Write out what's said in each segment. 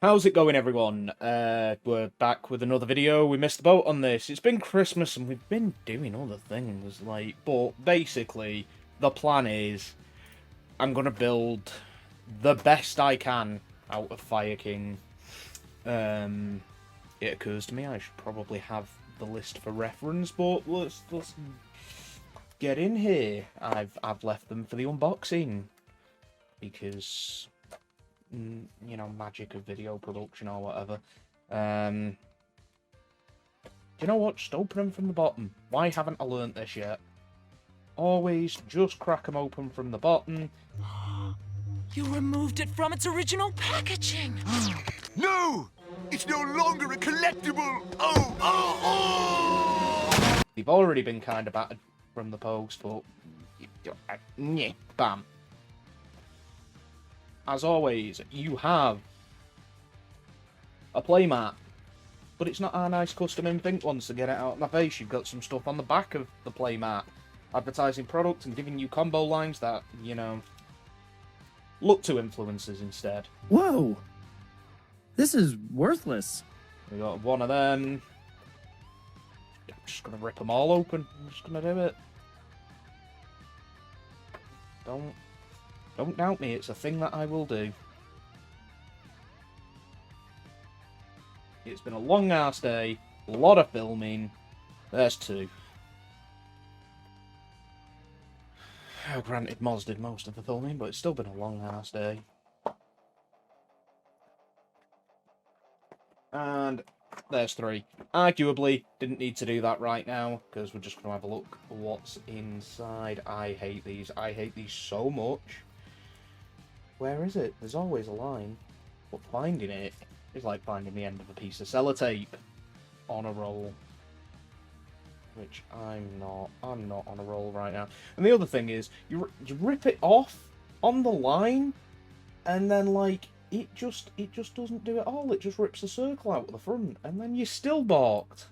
How's it going, everyone? We're back with another video. We missed the boat on this. It's been Christmas and we've been doing other things, but basically, the plan is I'm gonna build the best I can out of Fireking. It occurs to me I should probably have the list for reference, but let's get in here. I've left them for the unboxing because you know, magic of video production or whatever. Do you know what? Just open them from the bottom. Why haven't I learnt this yet? Always just crack them open from the bottom. You removed it from its original packaging! No! It's no longer a collectible! Oh! They've already been kind of battered from the post, but... Bam. As always, you have a playmat, but it's not our nice custom Infinite ones to get it out of my face. You've got some stuff on the back of the playmat, advertising products and giving you combo lines that, you know, look to influencers instead. Whoa! This is worthless. We got one of them. I'm just gonna rip them all open. I'm just gonna do it. Don't doubt me, it's a thing that I will do. It's been a long ass day, a lot of filming. There's two. Oh, granted, Moz did most of the filming, but it's still been a long ass day. And there's three. Arguably, didn't need to do that right now, because we're just going to have a look at what's inside. I hate these. I hate these so much. Where is it? There's always a line. But finding it is like finding the end of a piece of sellotape on a roll. Which I'm not. I'm not on a roll right now. And the other thing is, you rip it off on the line, and then like it just doesn't do it all. It just rips a circle out at the front, and then you're still balked.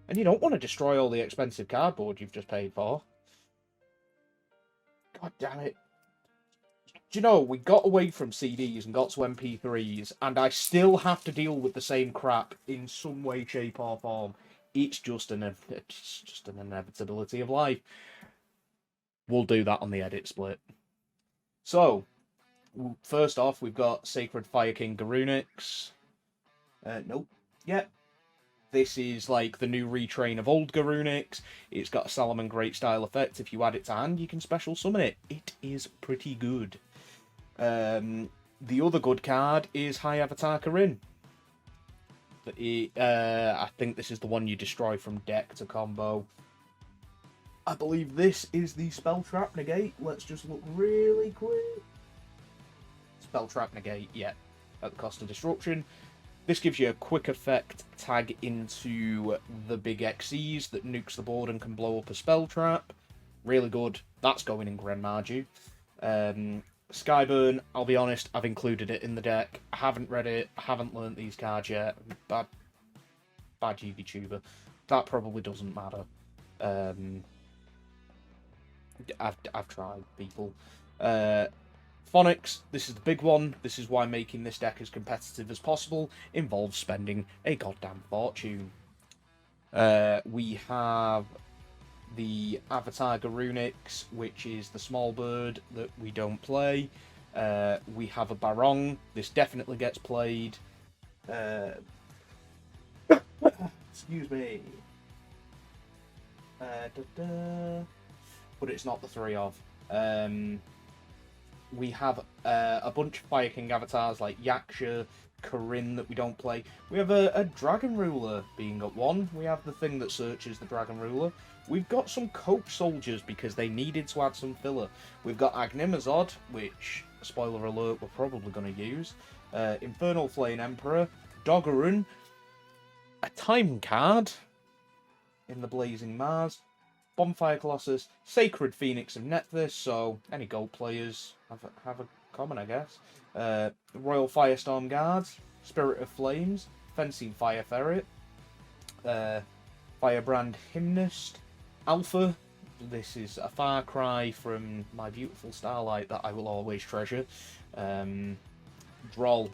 And you don't want to destroy all the expensive cardboard you've just paid for. God damn it. Do you know, we got away from CDs and got to MP3s, and I still have to deal with the same crap in some way, shape, or form. It's just an inevitability of life. We'll do that on the edit split. So, first off, we've got Sacred Fireking Garunix. Nope. Yep. This is like the new retrain of old Garunix. It's got a Salomon Great Style effect. If you add it to hand, you can special summon it. It is pretty good. The other good card is High Avatar Kirin. I think this is the one you destroy from deck to combo. I believe this is the Spell Trap Negate. Let's just look really quick. Spell Trap Negate, yeah, at the cost of destruction. This gives you a quick effect tag into the big XEs that nukes the board and can blow up a spell trap. Really good. That's going in Grenmaju. Skyburn, I'll be honest, I've included it in the deck. I haven't read it, I haven't learnt these cards yet. Bad YouTuber. That probably doesn't matter. I've tried, people. Ponix, this is the big one. This is why making this deck as competitive as possible involves spending a goddamn fortune. We have the Avatar Garunix, which is the small bird that we don't play. We have a Barong. This definitely gets played. Excuse me. But it's not the three of. We have a bunch of Fireking avatars like Yaksha, Kirin that we don't play. We have a Dragon Ruler being at one. We have the thing that searches the Dragon Ruler. We've got some Coach Soldiers because they needed to add some filler. We've got Agnimazud, which, spoiler alert, we're probably going to use. Infernal Flame Emperor, Doggerun, a time card in the Blazing Mars, Bonfire Colossus, Sacred Phoenix of Nethys, so any gold players have a common, I guess. Royal Firestorm Guards, Spirit of Flames, Fencing Fire Ferret, Firebrand Hymnist, Alpha. This is a far cry from my beautiful Starlight that I will always treasure. Droll.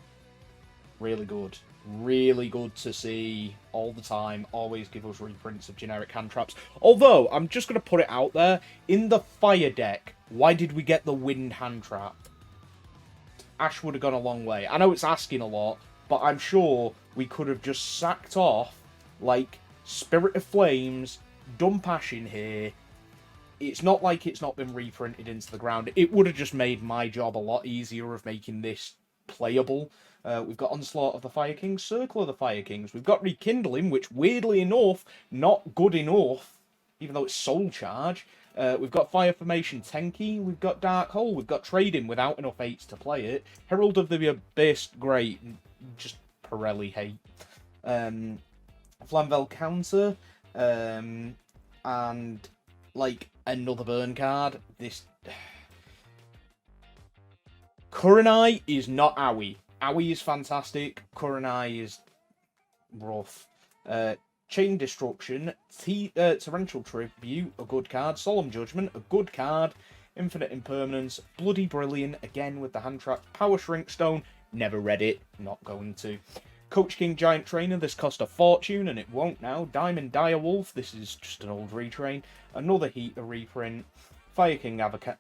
really good. Really good to see all the time. Always give us reprints of generic hand traps. Although, I'm just going to put it out there, in the fire deck, why did we get the wind hand trap? Ash would have gone a long way. I know it's asking a lot, but I'm sure we could have just sacked off, like, Spirit of Flames, dump Ash in here. It's not like it's not been reprinted into the ground. It would have just made my job a lot easier of making this playable. We've got Onslaught of the Fire Kings, Circle of the Fire Kings. We've got Rekindling, which, weirdly enough, not good enough, even though it's Soul Charge. We've got Fire Formation Tenki. We've got Dark Hole. We've got Trading without enough 8s to play it. Herald of the Abyss, great. Just Pirelli hate. Flamvel Counter. And, like, another burn card. This... Kurenai is not Aoi. Aoi is fantastic. Kurenai is rough. Chain Destruction, Torrential Tribute, a good card. Solemn Judgment, a good card. Infinite Impermanence, Bloody Brilliant, again with the hand trap. Power Shrink Stone, never read it, not going to. Coach King Giantrainer, this cost a fortune and it won't now. Diamond Direwolf, this is just an old retrain. Another Hiita reprint. Fire King Avatar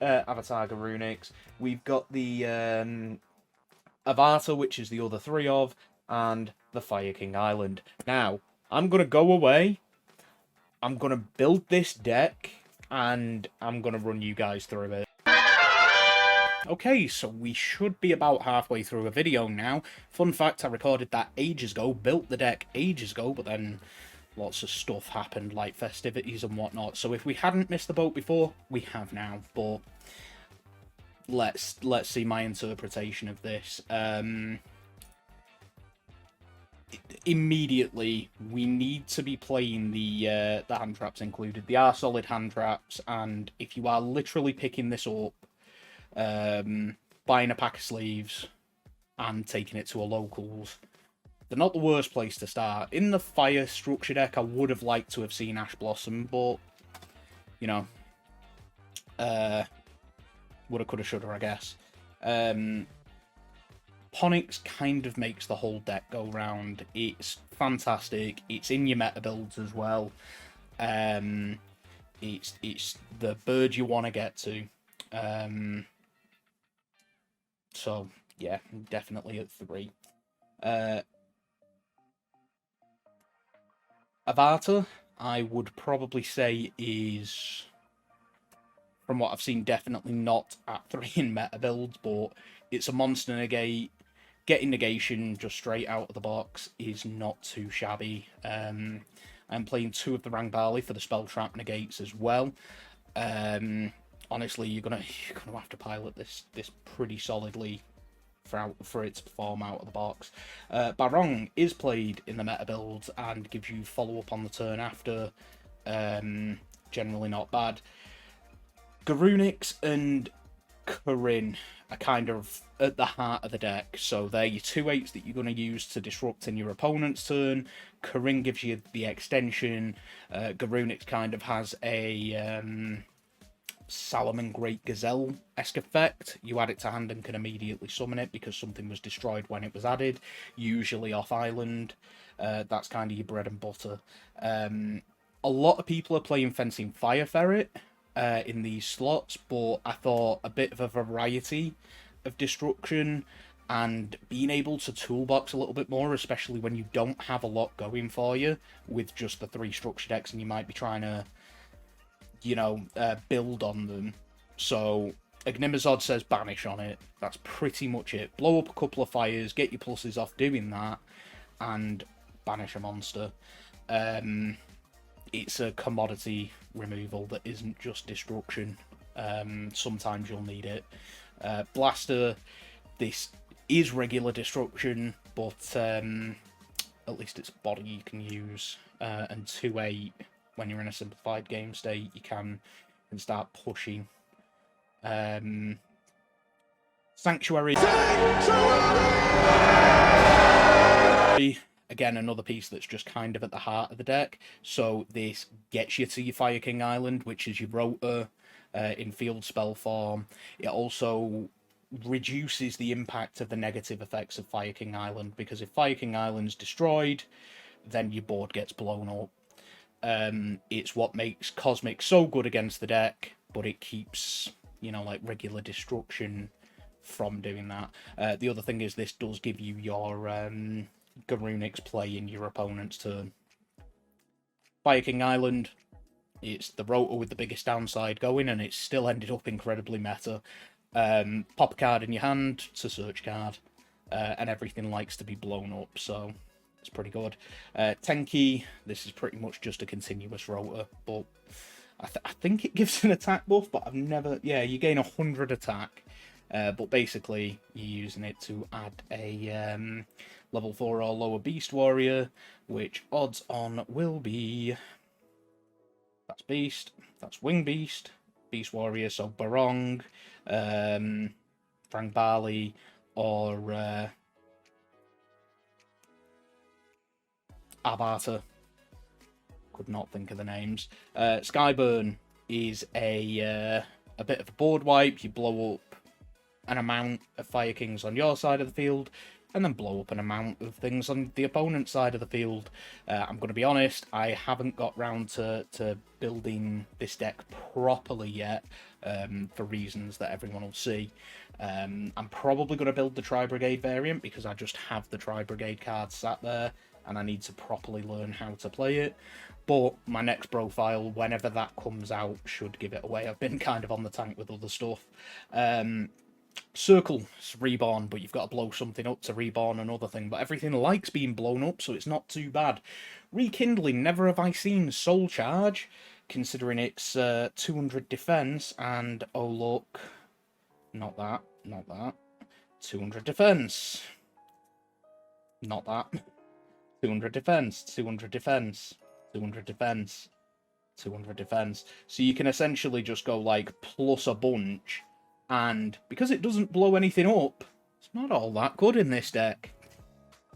Garunix. We've got the Arvata, which is the other 3 of, and the Fire King Island. Now, I'm going to go away, I'm going to build this deck, and I'm going to run you guys through it. Okay, so we should be about halfway through a video now. Fun fact, I recorded that ages ago, built the deck ages ago, but then lots of stuff happened, like festivities and whatnot. So if we hadn't missed the boat before, we have now, but let's see my interpretation of this. Immediately, we need to be playing the hand traps included. They are solid hand traps, and if you are literally picking this up, buying a pack of sleeves and taking it to a locals, they're not the worst place to start. In the fire structure deck, I would have liked to have seen Ash Blossom, but, you know, woulda, coulda, shoulda, I guess. Ponix kind of makes the whole deck go round. It's fantastic. It's in your meta builds as well. It's the bird you want to get to. So, yeah, definitely at 3. Arvata, I would probably say is, from what I've seen, definitely not at 3 in meta builds, but it's a monster negate. Getting negation just straight out of the box is not too shabby. I'm playing 2 of the Rangbali for the spell trap negates as well. Honestly, you're gonna have to pilot this pretty solidly for it to perform out of the box. Barong is played in the meta builds and gives you follow up on the turn after. Generally not bad. Garunix and Kirin are kind of at the heart of the deck, so they're your 2/8s that you're going to use to disrupt in your opponent's turn. Kirin gives you the extension. Garunix kind of has a Salomon Great Gazelle-esque effect. You add it to hand and can immediately summon it because something was destroyed when it was added, usually off island. That's kind of your bread and butter. A lot of people are playing Fencing Fire Ferret in these slots, but I thought a bit of a variety of destruction and being able to toolbox a little bit more, especially when you don't have a lot going for you with just the 3 structure decks and you might be trying to, you know, build on them. So Agnimazud says banish on it. That's pretty much it. Blow up a couple of fires, get your pluses off doing that, and banish a monster. It's a commodity removal that isn't just destruction. Sometimes you'll need it. Blaster, this is regular destruction, but at least it's a body you can use. And 2/8, when you're in a simplified game state, you can start pushing. Sanctuary! Again, another piece that's just kind of at the heart of the deck. So this gets you to your Fire King Island, which is your rotor in field spell form. It also reduces the impact of the negative effects of Fireking Island, because if Fireking Island's destroyed, then your board gets blown up. It's what makes Cosmic so good against the deck, but it keeps, like regular destruction from doing that. The other thing is this does give you your Garunix play in your opponent's turn. Fireking Island, it's the rotor with the biggest downside going, and it's still ended up incredibly meta. Pop a card in your hand, it's a search card, and everything likes to be blown up, so it's pretty good. Tenki, this is pretty much just a continuous rotor, but I think it gives an attack buff, but I've never... Yeah, you gain 100 attack, but basically you're using it to add a level 4 or lower Beast Warrior, which odds on will be... That's Beast, that's Wing Beast, Beast Warrior, so Barong, Rangbali, or Arvata. Could not think of the names. Skyburn is a bit of a board wipe. You blow up an amount of Fire Kings on your side of the field, and then blow up an amount of things on the opponent's side of the field. I'm going to be honest, I haven't got round to building this deck properly yet, for reasons that everyone will see. I'm probably going to build the Tri-Brigade variant, because I just have the Tri-Brigade card sat there, and I need to properly learn how to play it. But my next profile, whenever that comes out, should give it away. I've been kind of on the tank with other stuff. Circle is reborn, but you've got to blow something up to reborn another thing. But everything likes being blown up, so it's not too bad. Rekindling, never have I seen Soul Charge, considering it's 200 defense, and oh look, not that, 200 defense, not that, 200 defense, 200 defense, 200 defense, 200 defense. So you can essentially just go like plus a bunch, and because it doesn't blow anything up, it's not all that good in this deck,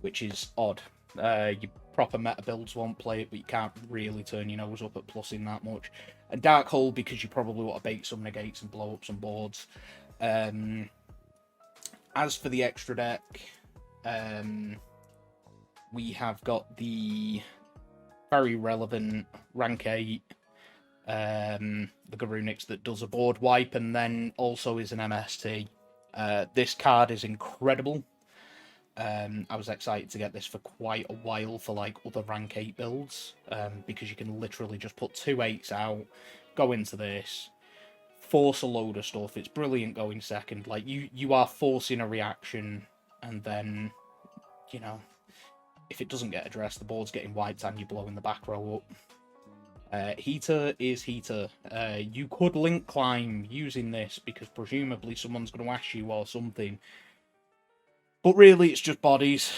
which is odd. Your proper meta builds won't play it, but you can't really turn your nose up at plussing that much. And Dark Hole, because you probably want to bait some negates and blow up some boards. As for the extra deck, we have got the very relevant rank 8, the Garunix that does a board wipe and then also is an MST. This card is incredible. I was excited to get this for quite a while for like other rank 8 builds, because you can literally just put 2 8s out, go into this, force a load of stuff. It's brilliant going second. Like you are forcing a reaction, and then, if it doesn't get addressed, the board's getting wiped and you're blowing the back row up. Hiita is Hiita. You could link climb using this, because presumably someone's going to ash you or something. But really, it's just bodies.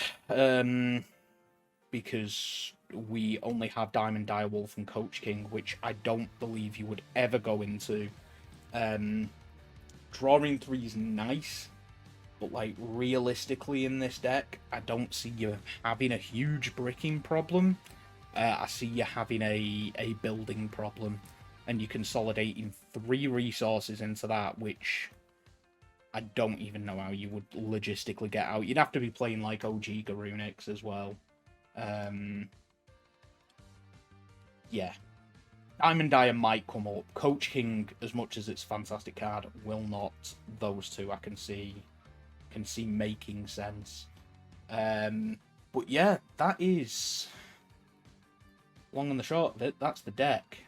Because we only have Diamond Direwolf and Coach King, which I don't believe you would ever go into. Drawing 3 is nice, but like realistically in this deck, I don't see you having a huge bricking problem. I see you having a building problem, and you consolidating 3 resources into that, which I don't even know how you would logistically get out. You'd have to be playing like OG Garunix as well. Yeah. Diamond Dire might come up. Coach King, as much as it's a fantastic card, will not. Those two I can see making sense. But yeah, that is long and the short of it. That's the deck.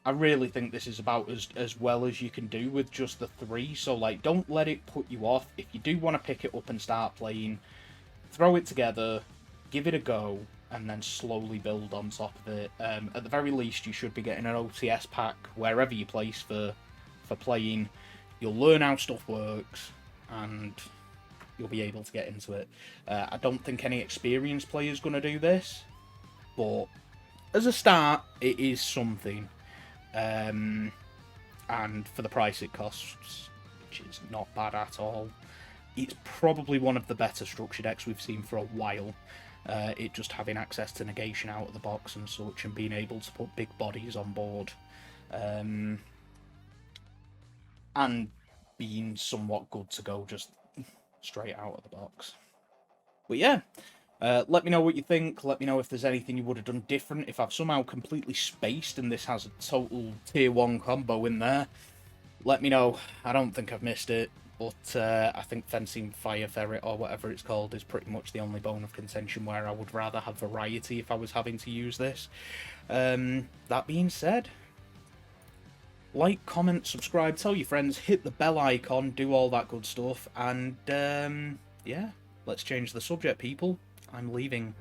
I really think this is about as well as you can do with just the 3. So like, don't let it put you off. If you do want to pick it up and start playing, throw it together, give it a go, and then slowly build on top of it. At the very least, you should be getting an OTS pack wherever you place for playing. You'll learn how stuff works, and you'll be able to get into it. I don't think any experienced player is going to do this, but as a start, it is something. And for the price it costs, which is not bad at all, it's probably one of the better structure decks we've seen for a while. It just having access to negation out of the box and such, and being able to put big bodies on board. And been somewhat good to go just straight out of the box. But yeah, let me know what you think. Let me know if there's anything you would have done different. If I've somehow completely spaced and this has a total tier 1 combo in there, let me know. I don't think I've missed it, but I think Fencing Fire Ferret, or whatever it's called, is pretty much the only bone of contention where I would rather have variety if I was having to use this. That being said, like, comment, subscribe, tell your friends, hit the bell icon, do all that good stuff, and yeah, let's change the subject, people. I'm leaving.